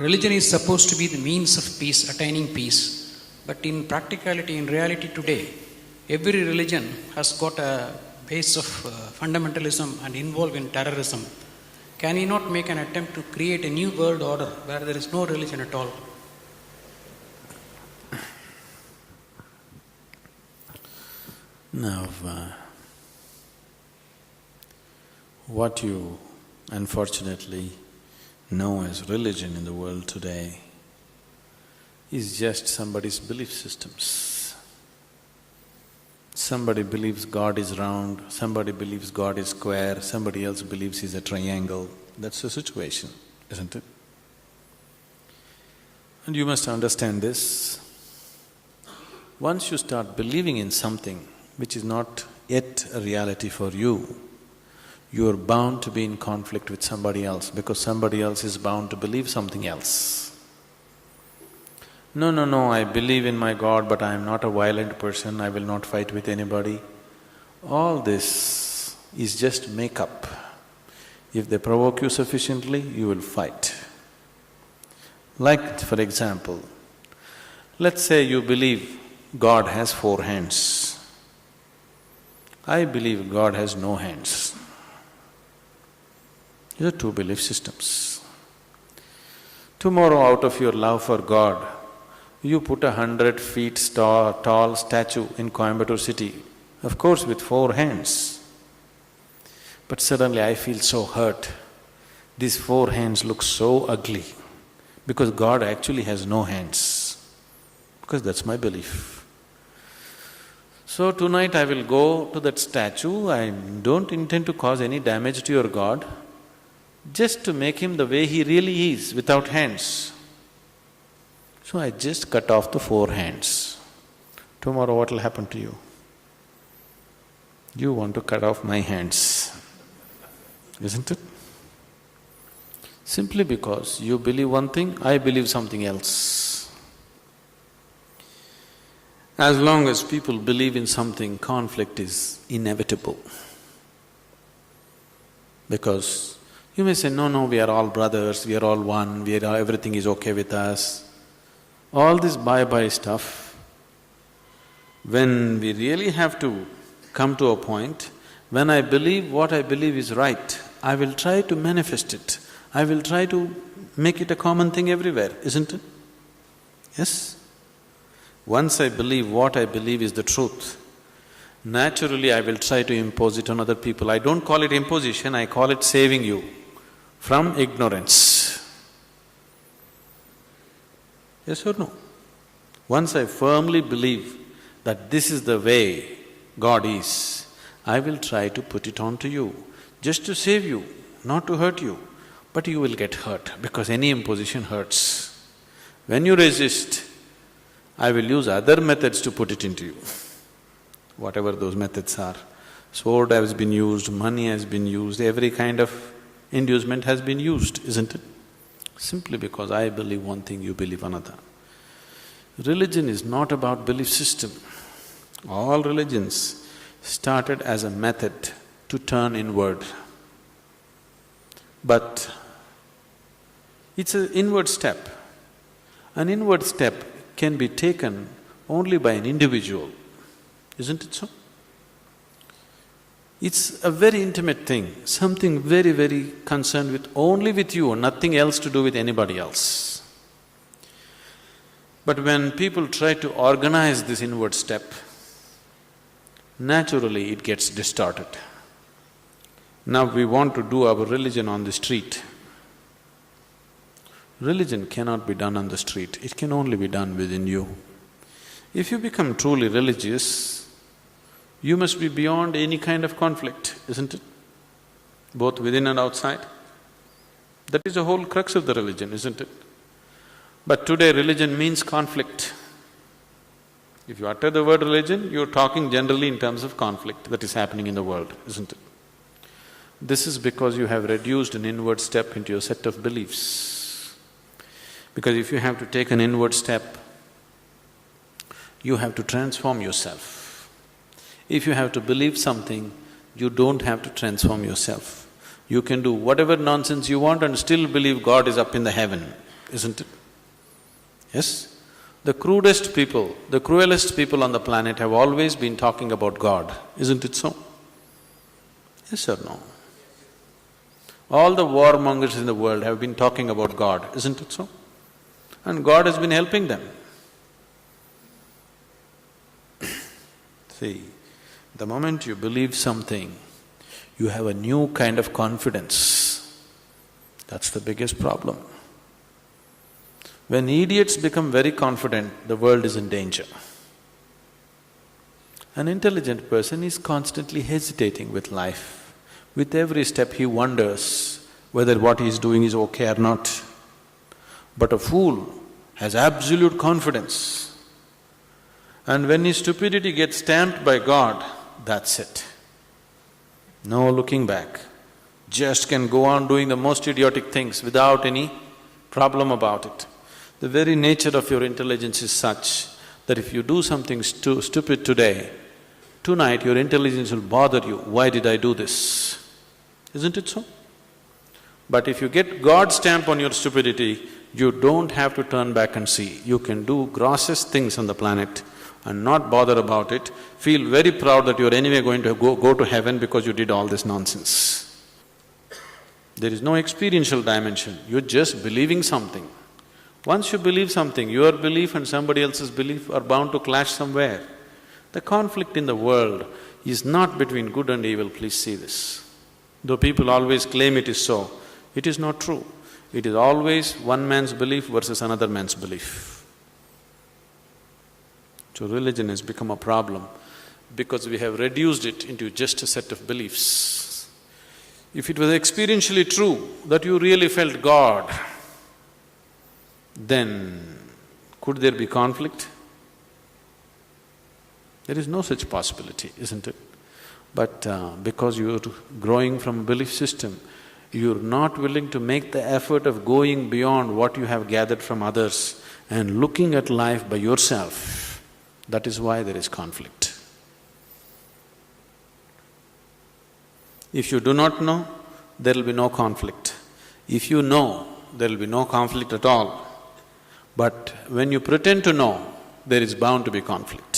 religion is supposed to be the means of peace, attaining peace. But in practicality, in reality today, every religion has got a base of fundamentalism and involved in terrorism. Can he not make an attempt to create a new world order where there is no religion at all? Now, what you unfortunately know as religion in the world today is just somebody's belief systems. Somebody believes God is round, somebody believes God is square, somebody else believes he's a triangle. That's the situation, isn't it? And you must understand this. Once you start believing in something which is not yet a reality for you, you are bound to be in conflict with somebody else because somebody else is bound to believe something else. No, I believe in my God, but I am not a violent person, I will not fight with anybody. All this is just make-up. If they provoke you sufficiently, you will fight. Like, for example, let's say you believe God has 4 hands. I believe God has no hands. These are 2 belief systems. Tomorrow, out of your love for God, you put 100 feet tall statue in Coimbatore city, of course with 4 hands. But suddenly I feel so hurt. These 4 hands look so ugly because God actually has no hands, because that's my belief. So tonight I will go to that statue, I don't intend to cause any damage to your God, just to make him the way he really is, without hands. So I just cut off the 4 hands. Tomorrow what will happen to you? You want to cut off my hands, isn't it? Simply because you believe one thing, I believe something else. As long as people believe in something, conflict is inevitable. Because you may say, no, we are all brothers, we are all one, everything is okay with us. All this bye-bye stuff, when we really have to come to a point, when I believe what I believe is right, I will try to manifest it. I will try to make it a common thing everywhere, isn't it? Yes? Once I believe what I believe is the truth, naturally I will try to impose it on other people. I don't call it imposition, I call it saving you from ignorance. Yes or no? Once I firmly believe that this is the way God is, I will try to put it on to you, just to save you, not to hurt you. But you will get hurt because any imposition hurts. When you resist, I will use other methods to put it into you, whatever those methods are. Sword has been used, money has been used, every kind of inducement has been used, isn't it? Simply because I believe one thing, you believe another. Religion is not about belief system. All religions started as a method to turn inward. But it's an inward step. An inward step can be taken only by an individual, isn't it so? It's a very intimate thing, something very concerned with only with you, nothing else to do with anybody else. But when people try to organize this inward step, naturally it gets distorted. Now we want to do our religion on the street. Religion cannot be done on the street, it can only be done within you. If you become truly religious, you must be beyond any kind of conflict, isn't it? Both within and outside. That is the whole crux of the religion, isn't it? But today religion means conflict. If you utter the word religion, you're talking generally in terms of conflict that is happening in the world, isn't it? This is because you have reduced an inward step into your set of beliefs. Because if you have to take an inward step, you have to transform yourself. If you have to believe something, you don't have to transform yourself. You can do whatever nonsense you want and still believe God is up in the heaven. isn't it? Yes? The crudest people, the cruelest people on the planet have always been talking about God, isn't it so? Yes or no? All the warmongers in the world have been talking about God, isn't it so? And God has been helping them. See, the moment you believe something, you have a new kind of confidence. That's the biggest problem. When idiots become very confident, the world is in danger. An intelligent person is constantly hesitating with life. With every step he wonders whether what he is doing is okay or not. But a fool has absolute confidence. And when his stupidity gets stamped by God, that's it. No looking back. Just can go on doing the most idiotic things without any problem about it. The very nature of your intelligence is such that if you do something stupid today, tonight your intelligence will bother you, why did I do this? Isn't it so? But if you get God's stamp on your stupidity, you don't have to turn back and see. You can do grossest things on the planet and not bother about it, feel very proud that you're anyway going to go to heaven because you did all this nonsense. There is no experiential dimension, you're just believing something. Once you believe something, your belief and somebody else's belief are bound to clash somewhere. The conflict in the world is not between good and evil, please see this. Though people always claim it is so, it is not true. It is always one man's belief versus another man's belief. So religion has become a problem because we have reduced it into just a set of beliefs. If it was experientially true that you really felt God, then could there be conflict? There is no such possibility, isn't it? But because you're growing from a belief system, you're not willing to make the effort of going beyond what you have gathered from others and looking at life by yourself. That is why there is conflict. If you do not know, there will be no conflict. If you know, there will be no conflict at all. But when you pretend to know, there is bound to be conflict.